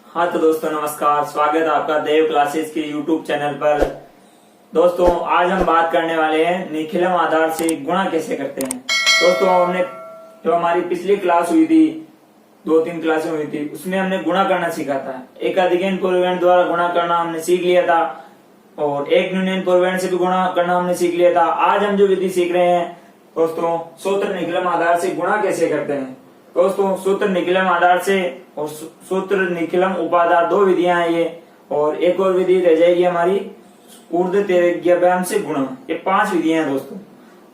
हाँ तो दोस्तों नमस्कार, स्वागत है आपका देव क्लासेस के यूट्यूब चैनल पर। दोस्तों आज हम बात करने वाले हैं निखिलम आधार से गुणा कैसे करते हैं। दोस्तों हमने जो हमारी पिछली क्लास हुई थी, 2-3 क्लासें हुई थी, उसमें हमने गुणा करना सीखा था। एक अधिकरण पूर्णांक द्वारा गुणा करना हमने सीख लिया था और एक न्यूनन पूर्णांक से भी गुणा करना हमने सीख लिया था। आज हम जो विधि सीख रहे हैं दोस्तों, सूत्र निखिलम आधार से गुणा कैसे करते हैं। दोस्तों सूत्र निखिलम आधार से और सूत्र निखिलम उपाधार दो विधियां हैं ये, और एक और विधि रह जाएगी हमारी ऊर्ध्व व्यायाम से गुणा। ये 5 विधियां हैं दोस्तों।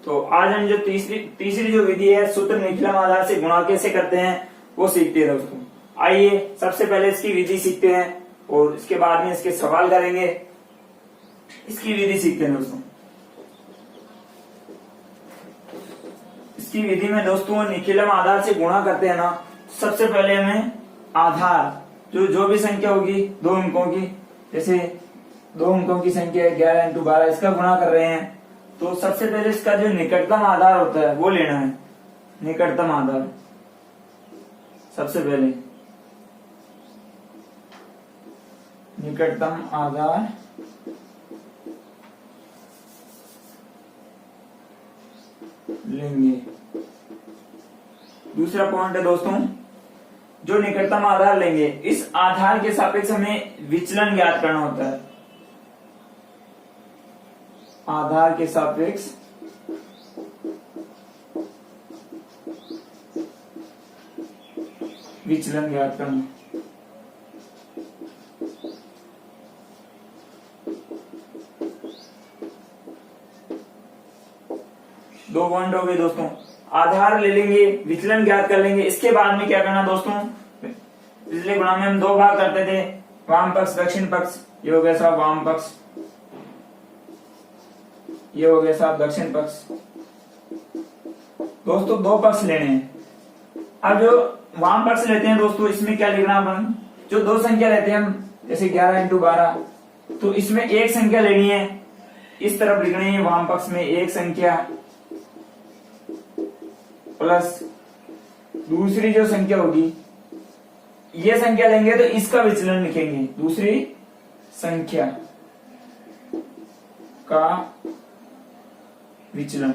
तो आज हम जो तीसरी जो विधि है सूत्र निखिलम आधार से गुणा कैसे करते हैं वो सीखते हैं दोस्तों। आइए सबसे पहले इसकी विधि सीखते हैं और इसके बाद में इसके सवाल करेंगे। इसकी विधि सीखते हैं दोस्तों। इसकी विधि में दोस्तों निखिलम आधार से गुणा करते हैं ना, सबसे पहले हमें आधार जो भी संख्या होगी 2 अंकों की, जैसे 2 अंकों की संख्या 11 × 12, इसका गुणा कर रहे हैं तो सबसे पहले इसका जो निकटतम आधार होता है वो लेना है। निकटतम आधार सबसे पहले निकटतम आधार लेंगे। दूसरा पॉइंट है दोस्तों, जो निकटतम आधार लेंगे इस आधार के सापेक्ष हमें विचलन ज्ञात करना होता है। आधार के सापेक्ष विचलन ज्ञात करना। दो पॉइंट हो गए दोस्तों, आधार ले लेंगे, विचलन ज्ञात कर लेंगे। इसके बाद में क्या करना दोस्तों, पिछले गुणा में हम 2 भाग करते थे, वाम पक्ष दक्षिण पक्ष। ये हो गया साहब वाम पक्ष, ये हो गया साहब दक्षिण पक्ष। दोस्तों 2 पक्ष लेने हैं। अब जो वाम पक्ष लेते हैं दोस्तों, इसमें क्या लिखना अपन, जो 2 संख्या लेते हैं हम, जैसे 11 × 12, तो इसमें एक संख्या लेनी है, इस तरफ लिखनी है वाम पक्ष में एक संख्या, प्लस दूसरी जो संख्या होगी ये संख्या लेंगे तो इसका विचलन लिखेंगे, दूसरी संख्या का विचलन।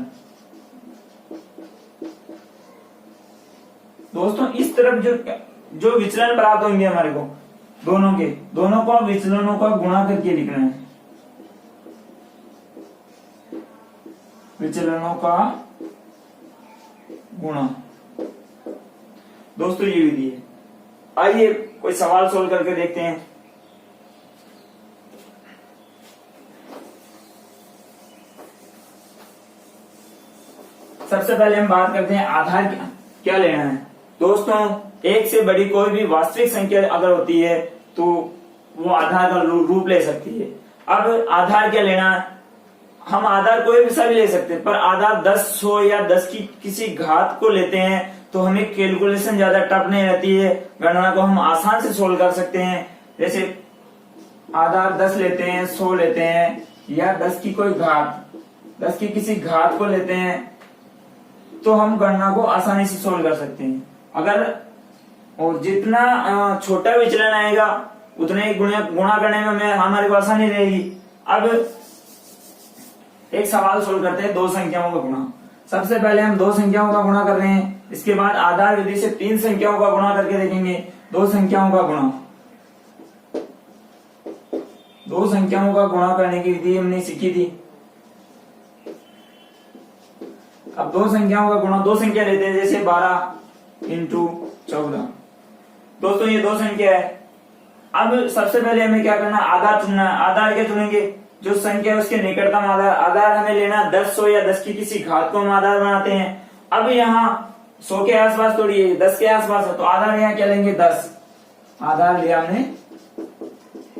दोस्तों इस तरफ जो विचलन प्राप्त होंगे हमारे को, दोनों को विचलनों का गुणा करके लिखना है। विचलनों का गुणा दोस्तों ये विधि है। आइए कोई सवाल सोल्व करके देखते हैं। सबसे पहले हम बात करते हैं आधार क्या लेना है। दोस्तों एक से बड़ी कोई भी वास्तविक संख्या अगर होती है तो वो आधार का रूप ले सकती है। अब आधार क्या लेना है, हम आधार कोई भी सा भी ले सकते हैं, पर आधार 10 हो या 10 की किसी घात को लेते हैं तो हमें कैलकुलेशन ज्यादा टफ नहीं रहती है, गणना को हम आसान से सोल्व कर सकते हैं। जैसे आधार 10 लेते हैं, 100 लेते हैं, या 10 की कोई घात, 10 की किसी घात को लेते हैं तो हम गणना को आसानी से सोल्व कर सकते हैं। अगर और जितना छोटा विचलन आएगा उतने ही गुणा करने में हमारे को आसानी रहेगी। अब एक सवाल सोल्व करते हैं 2 संख्याओं का गुणा। सबसे पहले हम 2 संख्याओं का गुणा कर रहे हैं, इसके बाद आधार विधि से 3 संख्याओं का गुणा करके देखेंगे। 2 संख्याओं का गुणा, 2 संख्याओं का गुणा करने की विधि हमने सीखी थी। अब 2 संख्याओं का गुणा, 2 संख्या लेते हैं, जैसे 12 × 14। दोस्तों ये 2 संख्या है। अब सबसे पहले हमें क्या करना, आधार चुनना है। आधार क्या चुनेंगे, जो संख्या है उसके निकटतम आधार। आधार हमें लेना 10 हो या 10 की किसी घात को हम आधार बनाते हैं। अब यहाँ 100 के आसपास थोड़ी है, 10 के आसपास है, तो आधार यहाँ क्या लेंगे 10। आधार लिया हमने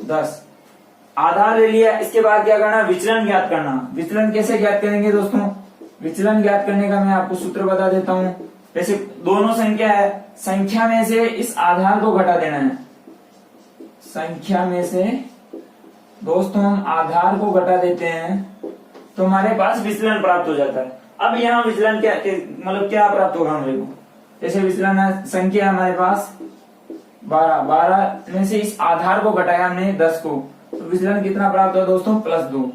10, आधार ले लिया। इसके बाद क्या करना, विचलन ज्ञात करना। विचलन कैसे ज्ञात करेंगे दोस्तों, विचलन ज्ञात करने का मैं आपको सूत्र बता देता हूं। जैसे दोनों संख्या है, संख्या में से इस आधार को घटा देना है। संख्या में से दोस्तों हम आधार को घटा देते हैं तो हमारे पास विचलन प्राप्त हो जाता है। अब यहाँ विचलन क्या मतलब क्या प्राप्त होगा हमारे को, जैसे विचलन है, संख्या हमारे पास 12, 12 में से इस आधार को घटाया हमने 10 को, तो विचलन कितना प्राप्त हुआ दोस्तों, +2।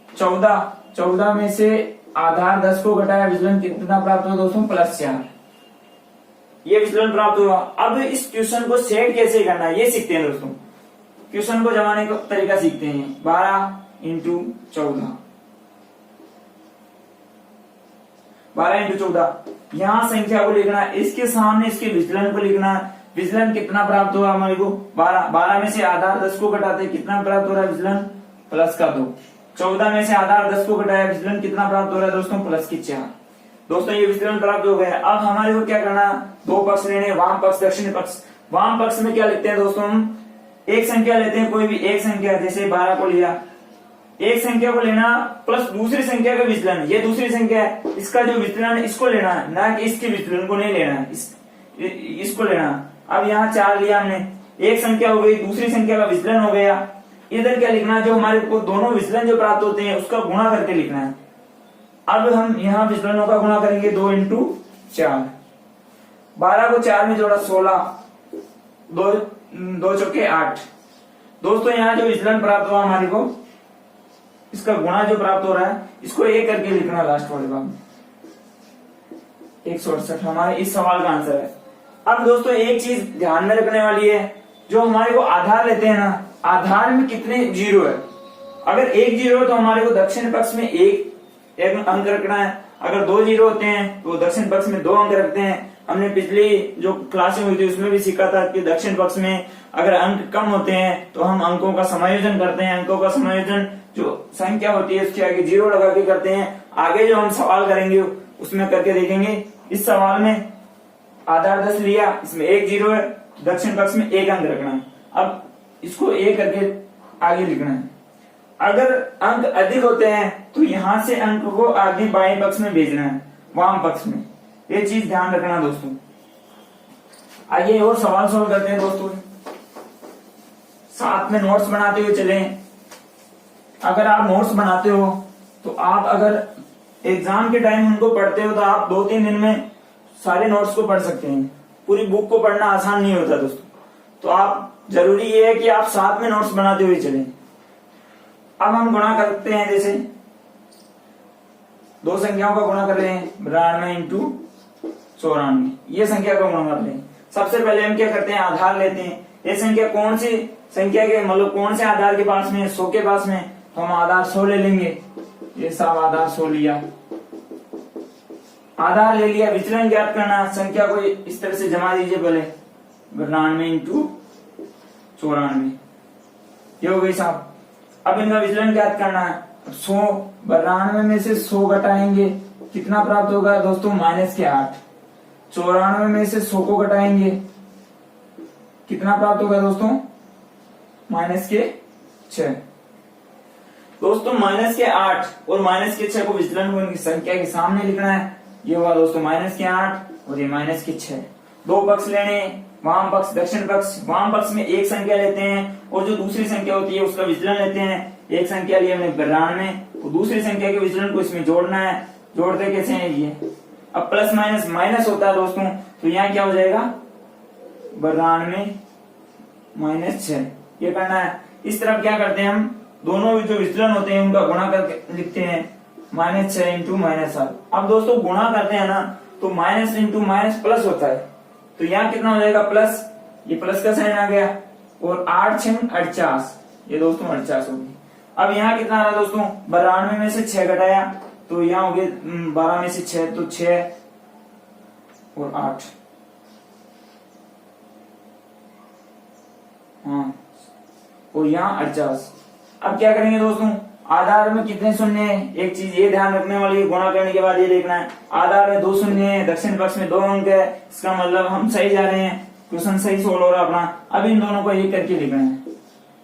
14, 14 में से आधार 10 को घटाया, विचलन कितना प्राप्त हुआ दोस्तों, +4। ये विचलन प्राप्त हुआ। अब इस क्वेश्चन को सेट कैसे करना है ये सीखते हैं दोस्तों। क्वेश्चन को जमाने का तरीका सीखते हैं। 12 × 14, 12 × 14, यहाँ संख्या को लिखना, इसके सामने इसके विचलन को लिखना। विचलन कितना प्राप्त हुआ हमारे को, 12। 12 में से आधार 10 को घटाते कितना प्राप्त हो रहा है, विचलन +2। 14 में से आधार 10 को घटाया, विचलन कितना प्राप्त हो रहा है दोस्तों, +4। दोस्तों ये विचलन प्राप्त हो गया। अब हमारे को क्या करना, दो पक्ष लेने, वाम पक्ष दक्षिण पक्ष। वाम पक्ष में क्या लिखते हैं दोस्तों, हम एक संख्या लेते हैं, कोई भी एक संख्या, जैसे 12 को लिया, एक संख्या को लेना प्लस दूसरी संख्या का विचलन, ये दूसरी संख्या है, इसका जो विचलन है इसको लेना है, ना कि इसके विचलन को नहीं लेना है, इसको लेना। अब यहाँ 4 लिया हमने, एक संख्या हो गई, दूसरी संख्या का विचलन हो गया। इधर क्या लिखना, जो हमारे को दोनों विचलन जो प्राप्त होते हैं उसका गुणा करके लिखना है। अब हम यहाँ विचलनों का गुणा करेंगे, 2 × 4, 12 को 4 में जोड़ा 16, 2 चौके 8। दोस्तों यहाँ जो विचलन प्राप्त हुआ हमारे को, इसका गुणा जो प्राप्त हो रहा है, इसको एक करके लिखना लास्ट वाले भाग में। 168 हमारे इस सवाल का आंसर है। अब दोस्तों एक चीज ध्यान में रखने वाली है, जो हमारे को आधार लेते हैं ना, आधार में कितने जीरो है। अगर एक जीरो है तो हमारे को दक्षिण पक्ष में एक अंक रखना है। अगर 2 जीरो होते हैं तो दक्षिण पक्ष में 2 अंक रखते हैं। हमने पिछली जो क्लासें हुई थी उसमें भी सीखा था कि दक्षिण पक्ष में अगर अंक कम होते हैं तो हम अंकों का समायोजन करते हैं। अंकों का समायोजन जो संख्या होती है उसके आगे जीरो लगा के करते हैं। आगे जो हम सवाल करेंगे उसमें करके देखेंगे। इस सवाल में आधार 10 लिया, इसमें एक जीरो है, दक्षिण पक्ष में एक अंक रखना है। अब इसको एक करके आगे लिखना है। अगर अंक अधिक होते हैं तो यहां से अंक को आगे बाएं पक्ष में भेजना है, वाम पक्ष में। ये चीज ध्यान रखना दोस्तों। आइए और सवाल सॉल्व करते हैं दोस्तों, साथ में नोट्स बनाते हुए चलें। अगर आप नोट्स बनाते हो तो आप अगर एग्जाम के टाइम उनको पढ़ते हो तो आप 2-3 दिन में सारे नोट्स को पढ़ सकते हैं। पूरी बुक को पढ़ना आसान नहीं होता दोस्तों, तो आप जरूरी ये है कि आप साथ में नोट्स बनाते हुए चलें। अब हम गुणा करते हैं, जैसे दो संख्याओं का गुणा कर रहे हैं, 92 × 94, ये संख्या का गुणा कर रहे हैं। सबसे पहले हम क्या करते हैं, आधार लेते हैं। ये संख्या कौन सी संख्या के, मतलब कौन से आधार के पास में है, 100 के पास में, तो हम आधार 100 ले लेंगे। ये सब आधार 100 लिया, आधार ले लिया। विचलन ज्ञात करना, संख्या को इस तरह से जमा दीजिए पहले, 92 × 94, ये हो गई साहब। अब इनका विचलन ज्ञात करना है। 100, 92 में से 100 घटाएंगे, कितना प्राप्त होगा दोस्तों, -8। 94 में से 100 को घटाएंगे, कितना प्राप्त होगा दोस्तों, -6। दोस्तों -8 और -6 को विचलन को इनकी संख्या के सामने लिखना है। ये हुआ दोस्तों -8 और ये -6। दो पक्ष लेने, वाम पक्ष दक्षिण पक्ष। वाम पक्ष में एक संख्या लेते हैं और जो दूसरी संख्या होती है उसका विचलन लेते हैं। एक संख्या लिया हमने 92, तो दूसरी संख्या के विचलन को इसमें जोड़ना है। जोड़ते कैसे हैं ये, अब प्लस माइनस माइनस होता है दोस्तों, तो यहाँ क्या हो जाएगा, 92 - 6, ये करना है। इस तरफ क्या करते हैं हम, दोनों जो विचलन होते हैं उनका गुणा करके लिखते हैं, -6 × -7। अब दोस्तों गुणा करते हैं ना तो माइनस इंटू माइनस प्लस होता है, तो यहाँ कितना हो जाएगा, प्लस, ये प्लस का साइन आ गया, और 8 × 6 = 48, ये दोस्तों 48 होगी। अब यहाँ कितना आ रहा है दोस्तों, 92 में से 6 घटाया तो यहाँ हो गए 12 में से 6, तो 6 और 8, हाँ, और यहाँ 48। अब क्या करेंगे दोस्तों, आधार में कितने शून्य है, एक चीज ये ध्यान रखने वाली, गुणा करने के बाद ये देखना है, आधार में 2 शून्य है, दक्षिण पक्ष में 2 अंक है, इसका मतलब हम सही जा रहे हैं, क्वेश्चन सही सोल्व हो रहा अपना। अब इन दोनों को एक करके लिखना है,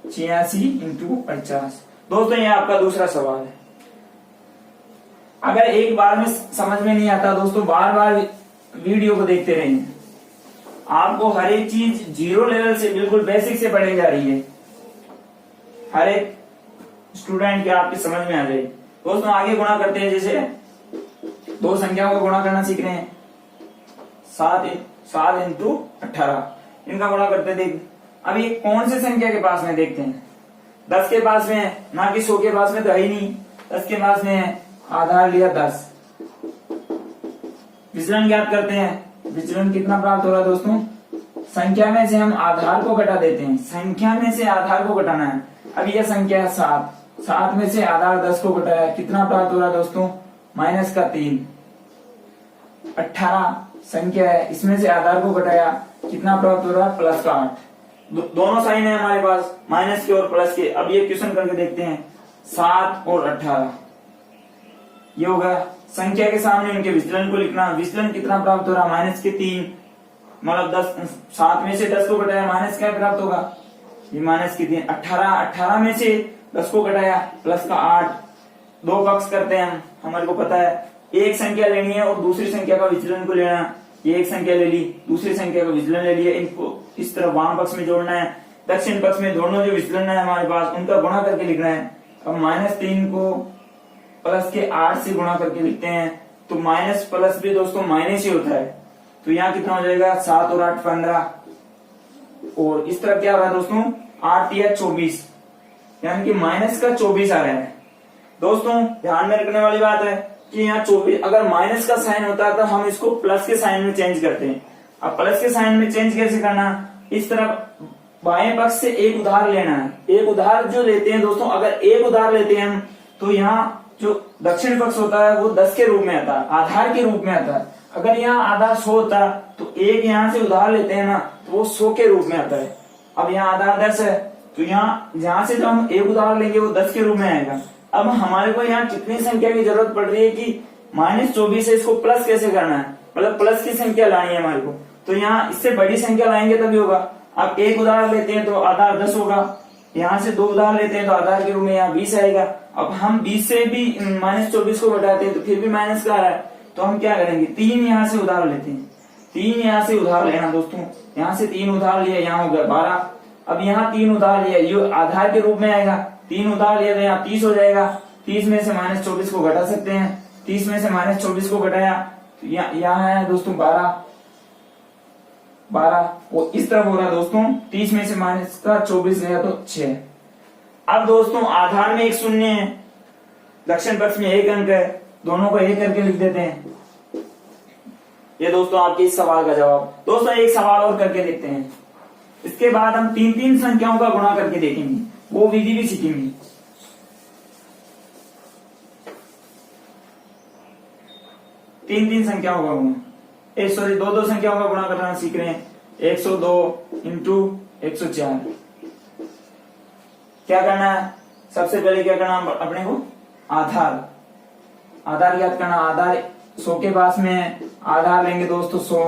86 × 50। दोस्तों ये आपका दूसरा सवाल है। अगर एक बार में समझ में नहीं आता दोस्तों, बार बार वीडियो को देखते रहिए, आपको हर एक चीज 0 लेवल से बिल्कुल बेसिक से पढ़ाई जा रही है, हर एक स्टूडेंट के आपकी समझ में आ जाए। दोस्तों आगे गुणा करते हैं, जैसे दो संख्याओं को गुणा करना सीख रहे हैं, 7 × 18, इनका गुणा करते देख। अब ये कौन से संख्या के पास में देखते हैं, 10 के पास में है, ना कि 100 के पास में तो है ही नहीं, 10 के पास में है, आधार लिया 10। विचलन ज्ञात करते हैं। विचलन कितना प्राप्त हो रहा है दोस्तों, संख्या में से हम आधार को घटा देते हैं, संख्या में से आधार को घटाना है। अब यह संख्या है 7, 7 में से आधार 10 को घटाया, कितना प्राप्त हो रहा है दोस्तों, -3। 18 संख्या है, इसमें से आधार को घटाया, कितना प्राप्त हो रहा है, +8। दोनों साइन है हमारे पास, माइनस के और प्लस के। अब ये क्वेश्चन करके देखते हैं, 7 और 18 ये होगा। संख्या के सामने उनके विचलन को लिखना, विचलन कितना प्राप्त हो रहा है, -3, मतलब 7 में से 10 को घटाया, माइनस क्या प्राप्त होगा, ये -3। 18 में से 10 को घटाया, +8। दो पक्ष करते हैं हम, हमारे को पता है एक संख्या लेनी है और दूसरी संख्या का विचलन को लेना है। ये एक संख्या ले ली, दूसरी संख्या का विचलन ले लिया, इनको इस तरफ वाम पक्ष में जोड़ना है, दक्षिण पक्ष में दोनों जो विचलन है हमारे पास उनका गुणा करके लिखना है। अब -3 को प्लस के 8 से गुणा करके लिखते हैं, तो माइनस प्लस भी दोस्तों माइनस ही होता है, तो यहाँ कितना हो जाएगा, 7 और 8 15, और इस तरफ क्या हो रहा है दोस्तों, 8 या 24, यानी कि माइनस का 24 आ रहा है। दोस्तों ध्यान में रखने वाली बात है कि यहाँ 24, अगर माइनस का साइन होता है तो हम इसको प्लस के साइन में चेंज करते हैं। अब प्लस के साइन में चेंज कैसे करना, इस तरफ बाएं पक्ष से एक उधार लेना है। एक उधार जो लेते हैं दोस्तों, अगर एक उधार लेते हैं हम, तो यहाँ जो दक्षिण पक्ष होता है वो 10 के रूप में आता है, आधार के रूप में आता है। अगर यहाँ आधार 100 होता तो एक यहाँ से उधार लेते हैं ना, तो वो 100 के रूप में आता है। अब यहाँ आधार 10 है, तो यहाँ से जो हम एक उधार लेंगे वो 10 के रूप में आएगा। अब हमारे को यहाँ कितनी संख्या की जरूरत पड़ रही है कि -24 है, इसको प्लस कैसे करना है, मतलब प्लस की संख्या लानी है हमारे को, तो यहाँ इससे बड़ी संख्या लाएंगे तभी होगा। अब एक उधार लेते हैं तो आधार 10 होगा, यहाँ से 2 उधार लेते हैं तो आधार के रूप में यहाँ 20 आएगा। अब हम 20 से भी -24 को घटाते हैं तो फिर भी माइनस का आ रहा है, तो हम क्या करेंगे, 3 यहाँ से उधार लेते हैं, 3 यहाँ से उधार लेना दोस्तों, यहाँ से 3 उधार लिया, यहाँ हो गया 12। अब यहाँ 3 उधार लिया, ये आधार के रूप में आएगा, 3 उधार लिया तो यहाँ 30 हो जाएगा। 30 में से -24 को घटा सकते हैं, 30 में से -24 को घटाया तो यहाँ है दोस्तों 12, और इस तरफ हो रहा है दोस्तों 30 में से -24 गया तो 6। अब दोस्तों आधार में एक शून्य है, दक्षिण पक्ष में एक अंक है, दोनों को एक करके लिख देते हैं। ये दोस्तों आपके इस सवाल का जवाब। दोस्तों एक सवाल और करके देखते हैं, इसके बाद हम 3-3 संख्याओं का गुणा करके देखेंगे, वो विधि भी सीखेंगे। 3-3 संख्याओं का गुणा, 2-2 संख्याओं का गुणा करना सीख रहे हैं। 102 इंटू 104 क्या करना है, सबसे पहले क्या करना अपने को, आधार याद करना। आधार 100 के पास में आधार लेंगे दोस्तों 100।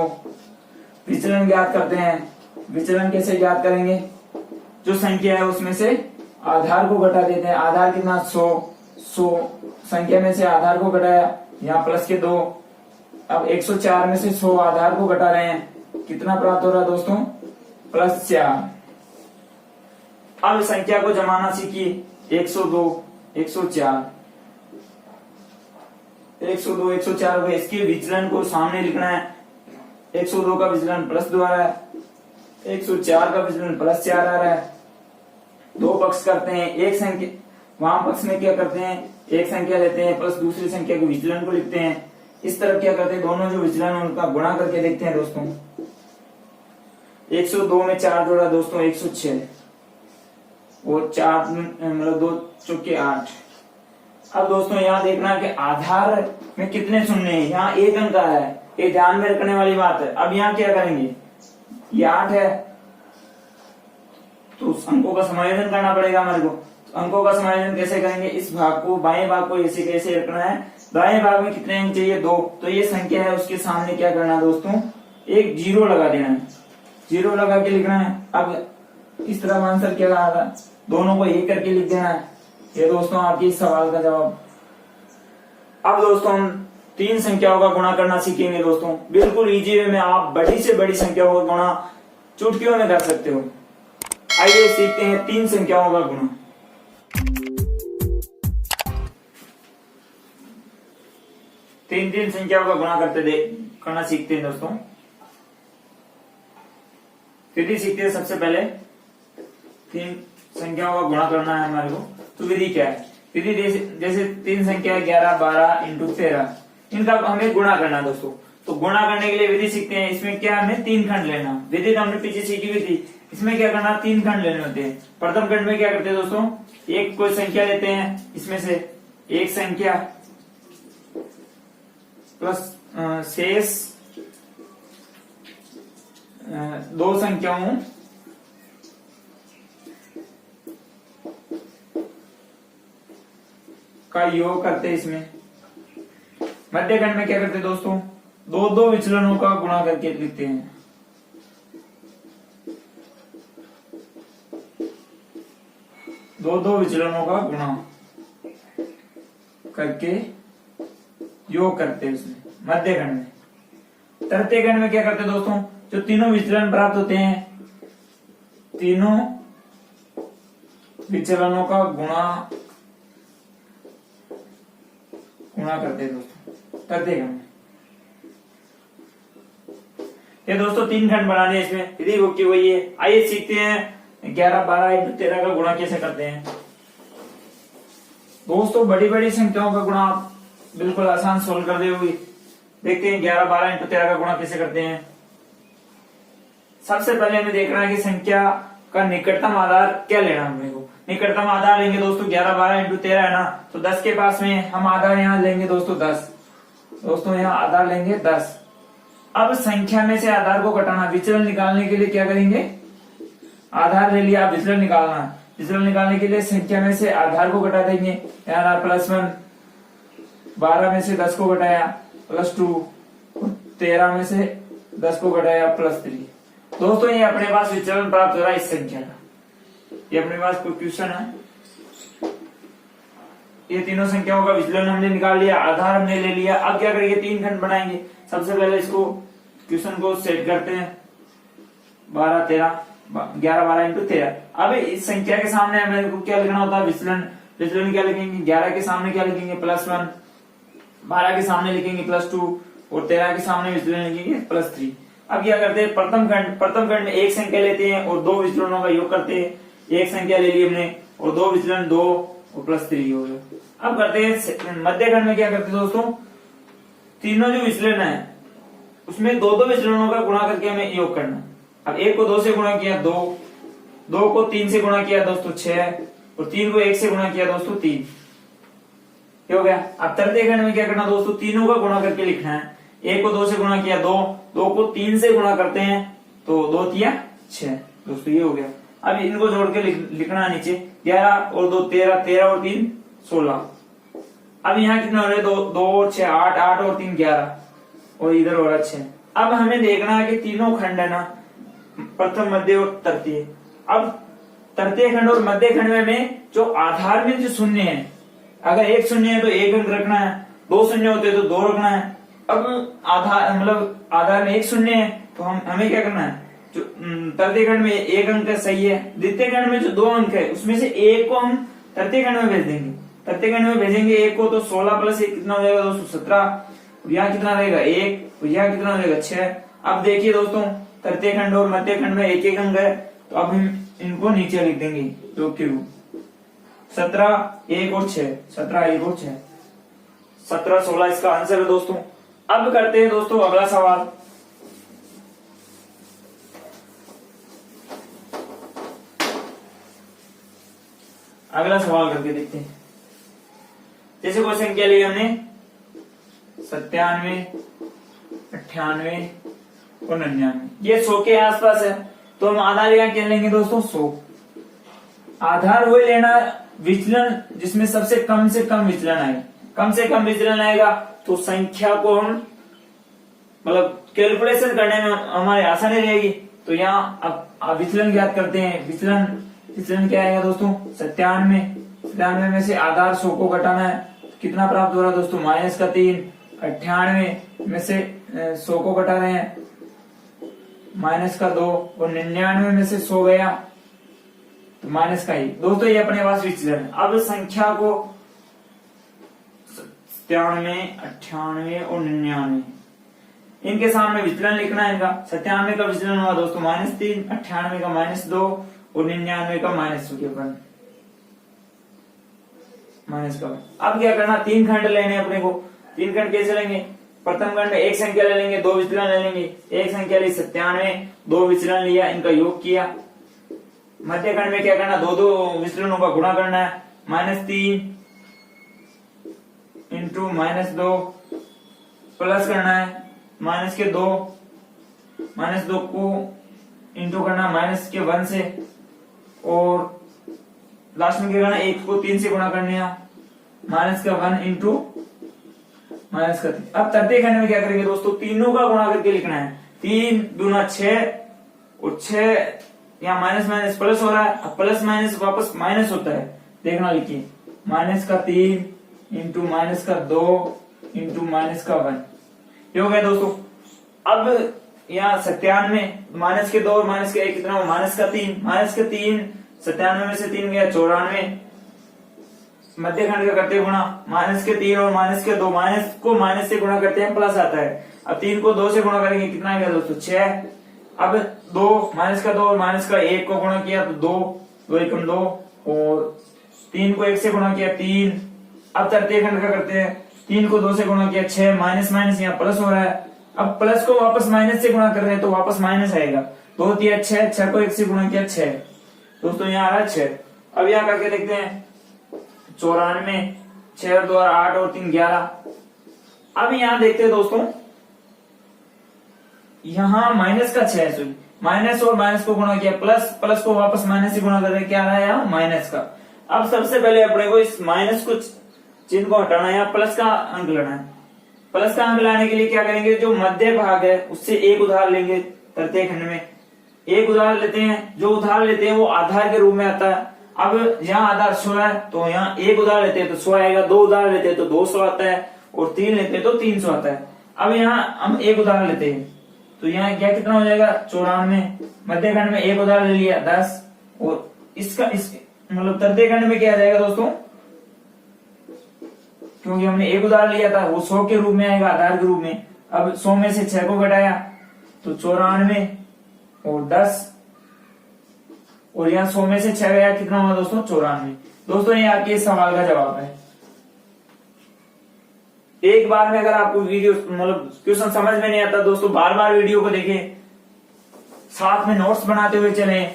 विचलन ज्ञात करते हैं, विचलन कैसे ज्ञात करेंगे, जो संख्या है उसमें से आधार को घटा देते हैं। आधार कितना, 100 संख्या में से आधार को घटाया, यहाँ प्लस के 2। अब 104 में से 100 आधार को घटा रहे हैं, कितना प्राप्त हो रहा है दोस्तों, +4। अब संख्या को जमाना सीखिए, 102 104 102 104 हो, इसके विचलन को सामने लिखना है। 102 का विचलन +2 आ रहा है, 104 का विचलन +4 आ रहा है। दो पक्ष करते हैं, एक संख्या वाम पक्ष में क्या करते हैं, एक संख्या लेते हैं प्लस दूसरी संख्या के विचलन को लिखते हैं। इस तरफ क्या करते हैं, दोनों जो विचलन है उनका गुणा करके देखते हैं दोस्तों। 102 में 4 जोड़ा दोस्तों 106, और 4 मतलब 2 चौके 8। अब दोस्तों यहाँ देखना कि आधार में कितने शून्य हैं, यहाँ एक अंक आ रहा है, ये ध्यान में रखने वाली बात है। अब यहाँ क्या करेंगे, ये 8 है तो उस अंकों का समायोजन करना पड़ेगा हमारे को। तो अंकों का समायोजन कैसे करेंगे, इस भाग को बाएं भाग को ऐसे कैसे रखना है, दाएं भाग में कितने अंक चाहिए, 2, तो ये संख्या है उसके सामने क्या करना है दोस्तों, एक 0 लगा देना है, 0 लगा के लिखना है। अब इस तरह आंसर क्या आ रहा है, दोनों को एक करके लिख देना है। ये दोस्तों आपके इस सवाल का जवाब। अब दोस्तों हम 3 संख्याओं का गुणा करना सीखेंगे दोस्तों, बिल्कुल इजी वे में। आप बड़ी से बड़ी संख्याओं का गुणा चुटकियों में कर सकते हो। आइए सीखते हैं 3 संख्याओं का गुणा। तीन संख्याओं का गुणा करना सीखते हैं दोस्तों। विधि सीखते हैं। सबसे पहले तीन संख्याओं का गुणा करना है हमारे को। तो विधि क्या है? विधि जैसे तीन संख्या 11, 12 इंटू 13, इनका हमें गुणा करना है दोस्तों। तो गुणा करने के लिए विधि सीखते हैं। इसमें क्या हमें 3 खंड लेना। विधि तो हमने पीछे सीखी हुई थी। इसमें क्या करना, 3 खंड लेने होते हैं। प्रथम खंड में क्या करते हैं दोस्तों, एक कोई संख्या लेते हैं, इसमें से एक संख्या प्लस शेष 2 संख्याओं का योग करते हैं। इसमें मध्य खंड में क्या करते हैं दोस्तों, दो विचलनों का गुणा करके लिखते हैं। दो विचलनों का गुणा करके योग करते हैं उसमें मध्य खंड में। तृतीय खंड में क्या करते हैं दोस्तों, जो तीनों विचलन प्राप्त होते हैं, तीनों विचलनों का गुणा करते हैं दोस्तों तृतीय खंड में। ये दोस्तों 3 खंड बनाने इसमें विधि की वही है। आइए सीखते हैं 11, 12 इंटू 13 का गुणा कैसे करते हैं। दोस्तों बड़ी बड़ी संख्याओं का गुणा आप बिल्कुल आसान सोल्व कर दोगे। देखते हैं 11, 12 इंटू 13 का गुणा कैसे करते हैं। सबसे पहले हमें देखना है कि संख्या का निकटतम आधार क्या लेना है। हमने को निकटतम आधार लेंगे दोस्तों 11, 12 इंटू 13 है ना, तो 10 के पास में हम आधार यहाँ लेंगे दोस्तों 10। दोस्तों यहाँ आधार लेंगे 10। अब संख्या में से आधार को घटाना, विचलन निकालने के लिए क्या करेंगे, आधार ले लिया, विचलन निकालना है। विचलन निकालने के लिए संख्या में से आधार को घटा देंगे। यहाँ +1, 12 में से 10 को घटाया +2, 13 में से 10 को घटाया +3। दोस्तों ये अपने पास विचलन प्राप्त हो रहा है इस संख्या का। ये अपने पास कोई क्वेश्चन है। ये तीनों संख्याओं का विचलन हमने निकाल लिया, आधार हमने ले लिया। अब क्या करेंगे, 3 खंड बनाएंगे। सबसे पहले इसको क्वेश्चन को सेट करते हैं। 11, 12 इंटू 13। अब इस संख्या के सामने हमें को क्या लिखना होता है, विचलन। विचलन क्या लिखेंगे, 11 के सामने क्या लिखेंगे +1, 12 के सामने लिखेंगे +2 और 13 के सामने विचलन लिखेंगे +3। अब क्या करते हैं, प्रथम खंड में एक संख्या लेते हैं और 2 विचलनों का योग करते हैं। एक संख्या ले ली हमने और 2 विचलन 2 और +3 हो गया। अब करते हैं मध्य खंड में क्या करते हैं दोस्तों, तीनों जो विचलन है उसमें 2 विचलनों का गुणा करके हमें योग करना। अब 1 को 2 से गुणा किया 2 को 3 से गुणा किया दोस्तों 6 और 3 को 1 से गुणा किया दोस्तों 3 हो गया। अब तृतीय खंड में क्या करना दोस्तों, तीनों का गुणा करके लिखना है। 1 को 2 से गुणा किया 2 को 3 से गुणा करते हैं तो 2 तिया 6 दोस्तों, ये हो गया। अब इनको जोड़ के लिखना है नीचे 11 और 2 13, 13 और 3 16। अब यहाँ कितना हो रहा है, 2 और 6 8, 8 और 3 11 और इधर हो रहा है 6। अब हमें देखना है कि तीनों खंड है ना, प्रथम, मध्य और तृतीय। अब तृतीय खंड और मध्य खंड में जो आधार में जो शून्य है, अगर एक शून्य है तो 1 अंक रखना है, 2 शून्य होते तो 2 रखना है। अब आधार मतलब आधार में 1 शून्य है तो हमें क्या करना है, जो तृतीय खंड में 1 अंक सही है। द्वितीय खंड में जो 2 अंक है उसमें से 1 को हम तृतीय खंड में भेज देंगे। तृतीय खंड में भेजेंगे 1 को, तो 16 + 1 कितना हो जाएगा दोस्तों 17। यहाँ कितना रहेगा 1 और यहाँ कितना हो जाएगा 6। अब देखिए दोस्तों तृतीय खंड और मध्य खंड में 1 अंक है, तो अब हम इनको नीचे लिख देंगे योग के रूप। 17 1 और 6, 17 1 और 6, 17 16 इसका आंसर है दोस्तों। अब करते हैं दोस्तों अगला सवाल। अगला सवाल करके देखते हैं। जैसे कोई संख्या ली हमने 97, 98 और 99, ये 100 के आसपास है, तो हम आधार यहाँ क्या लेंगे दोस्तों 100। आधार वही लेना विचलन जिसमें सबसे कम से कम विचलन आए। कम से कम विचलन आएगा तो संख्या को हम मतलब कैलकुलेशन करने में हमारी आसानी रहेगी। तो यहाँ अब विचलन ज्ञात करते हैं। विचलन क्या आएगा दोस्तों 97 में से आधार 100 को घटाना है, कितना प्राप्त हो रहा है दोस्तों -3। 98 में से 100 को घटा रहे हैं -2 और 99 में से 100 गया तो -1 दोस्तों, ये अपने पास विचलन है। अब संख्या को 97, 98 और 99 इनके सामने विचलन लिखना है इनका। 97 का विचलन हुआ दोस्तों -3, 98 का -2 और 99 का -1 माइनस का। अब क्या करना, 3 खंड लेने अपने को। 3 खंड कैसे लेंगे, प्रथम खंड में एक संख्या ले लेंगे, 2 विचलन ले लेंगे। एक संख्या ली 97, 2 विचलन लिया, इनका योग किया। मध्य खंड में क्या करना, 2 विचलनों का गुणा करना है। -3 इंटू -2 प्लस करना है -2 को इंटू करना -1 से, और लास्ट में क्या करना, 1 को 3 से गुणा करने -1 इंटू -3। अब तृतीय खंड में क्या करेंगे दोस्तों, तीनों का गुणा करके लिखना है। 3 दूना 6 और 6 यहाँ माइनस माइनस प्लस हो रहा है। अब प्लस माइनस वापस माइनस होता है, देखना लिखिए -3 इंटू -2 इंटू -1। ये हो गया दोस्तों। अब यहाँ 97 -2 और -1 कितना हो, -3 97 में से 3 गया 94। मध्य खंड का करते गुणा -3 और -2, माइनस को माइनस से गुणा करते हैं प्लस आता है। अब 3 को 2 से गुणा करेंगे, कितना आएगा दोस्तों 6। अब 2 -2 और -1 को गुणा किया तो 2 एकम 2 और 3 को 1 से गुणा किया 3। अब तृतीय खंड का करते हैं, 3 को 2 से गुणा किया 6, माइनस माइनस यहाँ प्लस हो रहा है। अब प्लस को वापस माइनस से गुणा कर रहे हैं तो वापस माइनस आएगा। 2 दिया 6, 6 को 1 से गुणा किया 6 दोस्तों, यहाँ आ रहा है 6। अब यहाँ करके देखते हैं 94, 6 और 2 8 और 3 11। अब यहाँ देखते हैं दोस्तों, यहाँ माइनस का 6 सॉरी माइनस और माइनस को गुणा किया प्लस को वापस माइनस से गुणा कर रहे, क्या आ रहा है यहाँ माइनस का। अब सबसे पहले अपने को इस माइनस को चिन्ह को हटाना है, यहाँ प्लस का अंक लाना है। प्लस का अंक लाने के लिए क्या करेंगे, जो मध्य भाग है उससे एक उधार लेंगे। तृतीय खंड में एक उधार लेते हैं, जो उधार लेते हैं वो आधार के रूप में आता है। अब यहाँ आधार 100 है तो यहाँ एक उधार लेते हैं तो 100 आएगा, 2 उधार लेते हैं तो 200 आता है, और 3 लेते हैं तो 300 आता है। अब यहाँ हम एक उधार लेते हैं तो यहाँ क्या कितना हो जाएगा 94। मध्य खंड में एक उधार ले लिया 10, और इसका इस मतलब तृतीय खंड में क्या आ जाएगा दोस्तों, क्योंकि हमने एक उधार लिया था वो 100 के रूप में आएगा, आधार के रूप में। अब 100 में से 6 को घटाया तो 94 और 10, और यहाँ 100 में से 6 गया, कितना हुआ दोस्तों 94। दोस्तों ये आपके इस सवाल का जवाब है। एक बार में अगर आपको वीडियो मतलब क्वेश्चन समझ में नहीं आता दोस्तों, बार बार वीडियो को देखें, साथ में नोट्स बनाते हुए चलें।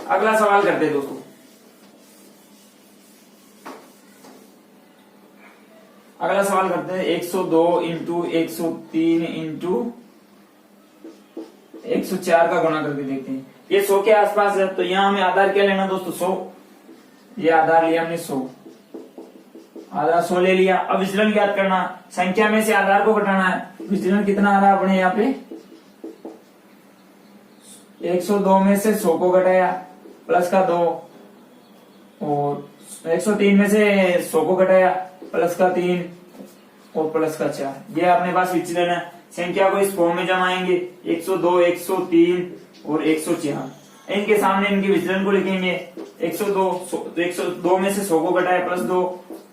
अगला सवाल करते हैं दोस्तों। अगला सवाल करते हैं 102 इंटू 103 इंटू 104 का गुणा करके देखते हैं। ये 100 के आसपास है तो यहाँ हमें आधार क्या लेना दोस्तों 100। ये आधार लिया हमने 100, आधार 100 ले लिया। अब विचलन ज्ञात करना, संख्या में से आधार को घटाना है। विचलन कितना आ रहा है अपने यहाँ पे 102 में से 100 को घटाया प्लस का 2, और 103 में से 100 को घटाया प्लस का 3 और प्लस का 4। ये अपने पास विचलन है। संख्या को इस फॉर्म में जमाएंगे 102, 103 और 104। इनके सामने इनके विचलन को लिखेंगे 102 में से 100 को घटाया प्लस 2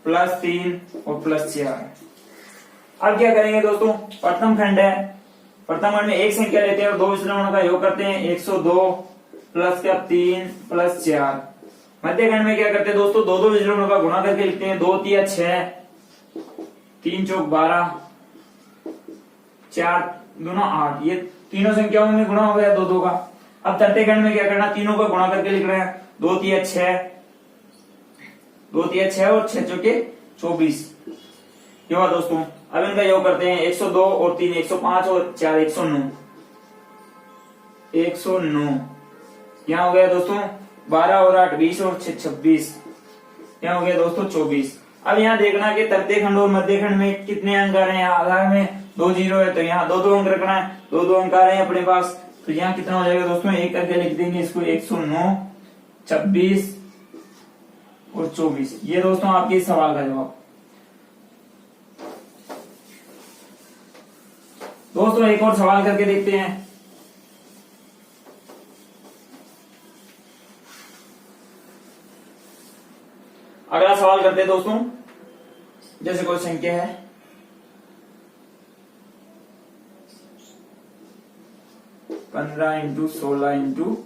प्लस 3 और प्लस 4। अब क्या करेंगे दोस्तों, प्रथम खंड है, प्रथम खंड में एक संख्या लेते हैं और 2 विचलनों का योग करते हैं 102 प्लस का 3 प्लस 4। मध्य खंड में क्या करते हैं दोस्तों, 2 विचलनों का गुणा करके लिखते हैं 2 तिया 6, 3 चौक 12, 4 दूना 8। ये तीनों संख्याओं में गुणा हो गया 2 का। अब तृतीय खंड में क्या करना, तीनों का गुणा करके लिख रहे हैं 2 तिया 6, 2 तिया 6 और 6 चौके 24। ये हुआ दोस्तों। अब इनका योग करते हैं 102 और 3 105 और 4 109। 109 यहाँ हो गया दोस्तों 12 और 8 20 और 6 26। यहाँ हो गया दोस्तों 24। अब यहाँ देखना कि तृतीय खंड और मध्य खंड में कितने अंक आ रहे हैं। आधार में 2 0 है तो यहाँ 2 अंक रखना है, 2 अंक आ रहे हैं अपने पास। तो यहाँ कितना हो जाएगा दोस्तों, एक करके लिख देंगे इसको 109, 26 और 24। ये दोस्तों आपके इस सवाल का जवाब। दोस्तों एक और सवाल करके देखते हैं। अगला सवाल करते हैं दोस्तों, जैसे कोई संख्या है 15 इंटू 16 इंटू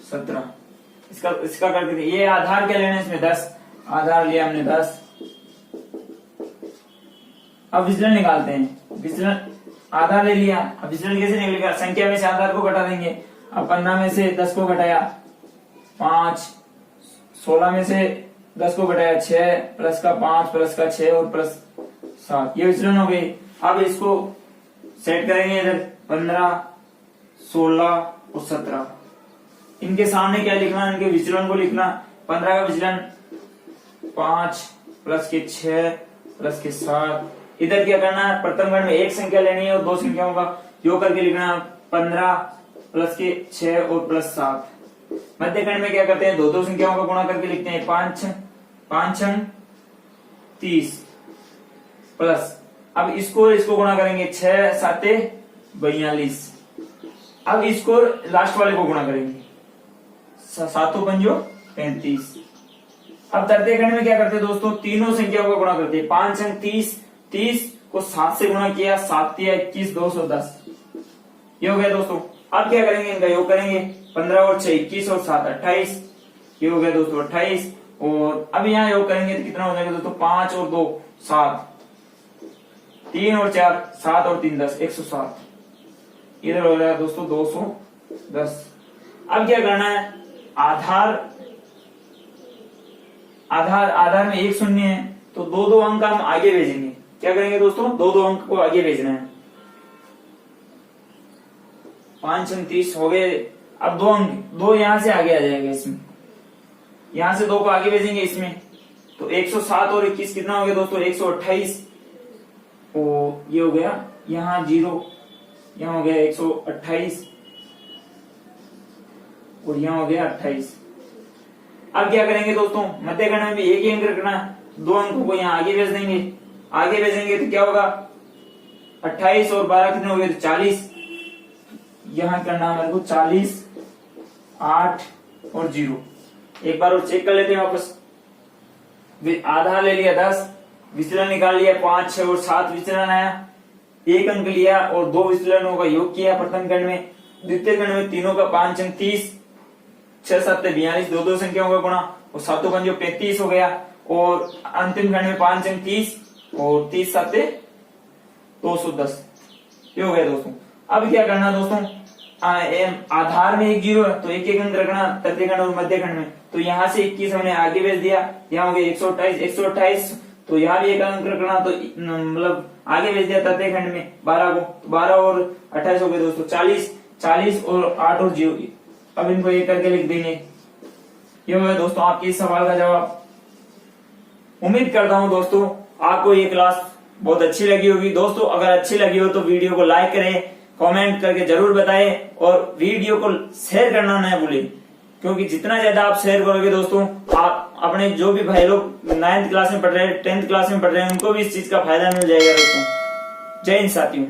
17, इसका करके ये आधार क्या लेना है, इसमें 10 आधार लिया हमने 10। अब विचलन निकालते हैं। विचलन आधार ले लिया, अब विचलन कैसे निकलेगा, संख्या में से आधार को घटा देंगे। अब 15 में से 10 को घटाया 5, 16 में से 10 को घटाया 6, प्लस का 5 प्लस का 6 और प्लस 7, ये विचलन हो गई। अब इसको सेट करेंगे इधर 15, 16 और 17, इनके सामने क्या लिखना, इनके विचलन को लिखना। 15 का विचलन 5 प्लस के 6 प्लस के 7, इधर क्या करना है, प्रथम खंड में एक संख्या लेनी है और दो संख्याओं का योग करके लिखना है। 15 प्लस के 6 और प्लस 7। मध्य खंड में क्या करते हैं, दो संख्याओं का गुणा करके लिखते हैं। 5 30 प्लस, अब इसको गुणा करेंगे 6 7 42। अब इसको लास्ट वाले को गुणा करेंगे 7 5 35। अब तृतीय खंड में क्या करते हैं दोस्तों, तीनों संख्याओं का गुणा करते हैं। 5 30, 30 को 7 से गुणा किया, 7 3 21 210, ये हो गया दोस्तों। अब क्या करेंगे, इनका योग करेंगे। 15 और 6 21 और 7 28, ये हो गया दोस्तों 28। और अब यहाँ योग करेंगे तो कितना हो जाएगा दोस्तों, 5 और 2 7, 3 और 4 7 और 3 10 107, इधर हो जाएगा दोस्तों 210। अब क्या करना है, आधार में एक शून्य है तो दो अंक हम आगे भेजेंगे। क्या करेंगे दोस्तों, दो अंक को आगे भेजना है। 5 30 हो गए। अब दो अंक, दो यहां से आगे आ जाएगा, इसमें यहां से 2 को आगे भेजेंगे इसमें, तो 107 और 21 कितना हो गया दोस्तों, 128। और ये हो गया यहाँ 0, यहाँ हो गया 128 और यहाँ हो गया 28। अब क्या करेंगे दोस्तों, मध्य खंड में भी एक ही अंक रखना, 2 अंकों को यहाँ आगे भेज देंगे। आगे भेजेंगे तो क्या होगा, 28 और 12 कितने हो गए, 40। यहाँ करना हमारे को 40 8 और 0। एक बार और चेक कर लेते हैं वापस। आधार ले लिया 10, विचलन निकाल लिया 5 6 और 7 विचलन आया, एक अंक लिया और 2 विचलनों का योग किया प्रथम खंड में। द्वितीय खंड में तीनों का 5 अंक 30, 6 7 42, दो संख्याओं का गुणा और 7 5 35 हो गया। और अंतिम खंड में 5 अंक 30 और 30 7 210, ये हो गया दोस्तों। अब क्या करना दोस्तों, आधार में एक 0 है तो एक अंक रखना तृतीय खंड और मध्य खंड में, तो यहाँ से 21 हमने आगे भेज दिया, यहाँ हो गया 128 तो यहाँ भी एक अंक रखना, तो मतलब आगे भेज दिया तृतीय खंड में 12 को, तो 12 और 28 हो गए दोस्तों 40 और 8 और 0। अब इनको एक करके लिख देंगे। ये हो गया दोस्तों आपके इस सवाल का जवाब। उम्मीद करता हूँ दोस्तों आपको ये क्लास बहुत अच्छी लगी होगी। दोस्तों अगर अच्छी लगी हो तो वीडियो को लाइक करें, कमेंट करके जरूर बताएं और वीडियो को शेयर करना न भूलें, क्योंकि जितना ज्यादा आप शेयर करोगे दोस्तों, आप अपने जो भी भाई लोग 9th क्लास में पढ़ रहे हैं, 10th क्लास में पढ़ रहे हैं, उनको भी इस चीज का फायदा मिल जाएगा दोस्तों। जय हिंद साथियों।